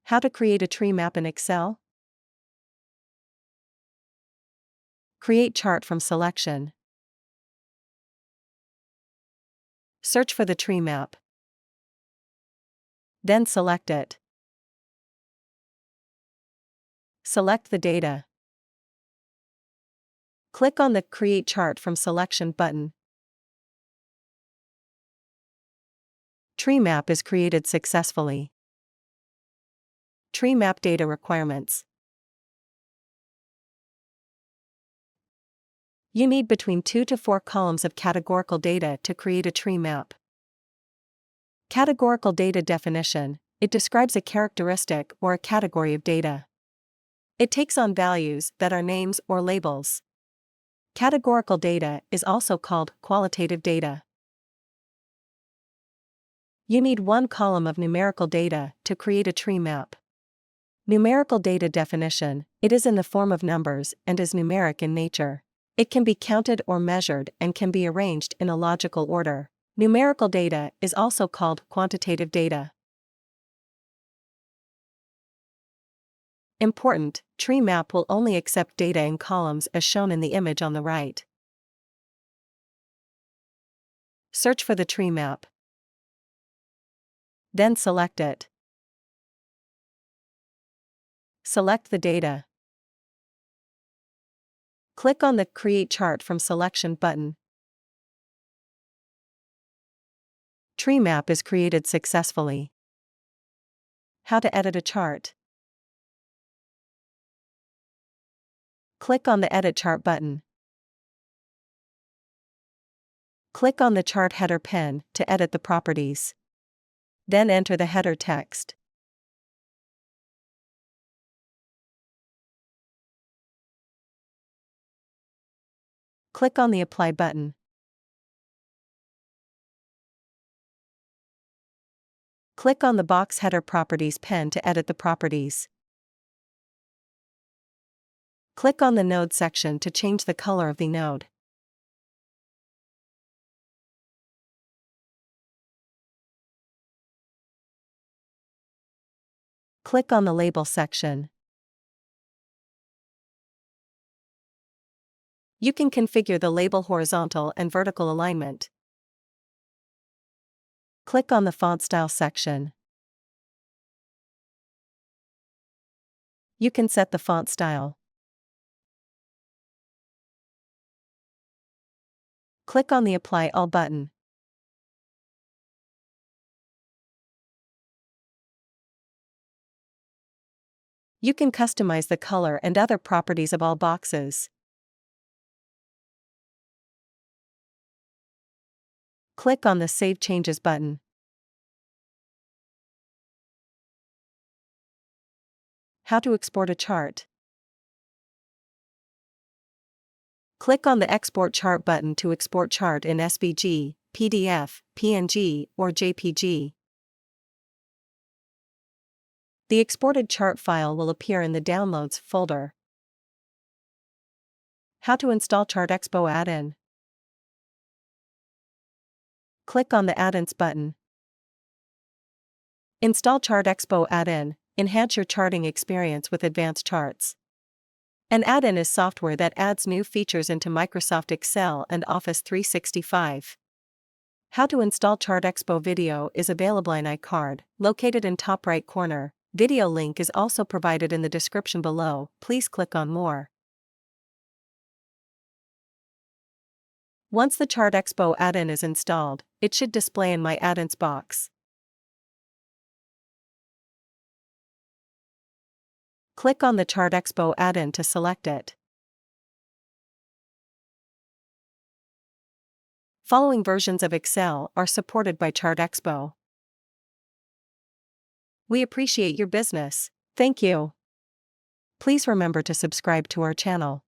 How to create a tree map in Excel? Create chart from selection. Search for the tree map. Then select it. Select the data. Click on the Create Chart from Selection button. Tree map is created successfully. Tree map data requirements. You need between 2 to 4 columns of categorical data to create a tree map. Categorical data definition: it describes a characteristic or a category of data. It takes on values that are names or labels. Categorical data is also called qualitative data. You need 1 column of numerical data to create a tree map. Numerical data definition: it is in the form of numbers and is numeric in nature. It can be counted or measured and can be arranged in a logical order. Numerical data is also called quantitative data. Important: tree map will only accept data in columns as shown in the image on the right. Search for the tree map. Then select it. Select the data. Click on the Create Chart from Selection button. Tree map is created successfully. How to edit a chart. Click on the Edit Chart button. Click on the chart header pen to edit the properties. Then enter the header text. Click on the Apply button. Click on the box Header Properties pen to edit the properties. Click on the Node section to change the color of the node. Click on the Label section. You can configure the label horizontal and vertical alignment. Click on the Font Style section. You can set the font style. Click on the Apply All button. You can customize the color and other properties of all boxes. Click on the Save Changes button. How to export a chart. Click on the Export Chart button to export chart in SVG, PDF, PNG, or JPG. The exported chart file will appear in the Downloads folder. How to install ChartExpo add-in. Click on the Add-ins button. Install ChartExpo add-in. Enhance your charting experience with advanced charts. An add-in is software that adds new features into Microsoft Excel and Office 365. How to install ChartExpo video is available in iCard, located in top right corner. Video link is also provided in the description below. Please click on More. Once the ChartExpo add-in is installed, it should display in My Add-ins box. Click on the ChartExpo add-in to select it. Following versions of Excel are supported by ChartExpo. We appreciate your business. Thank you. Please remember to subscribe to our channel.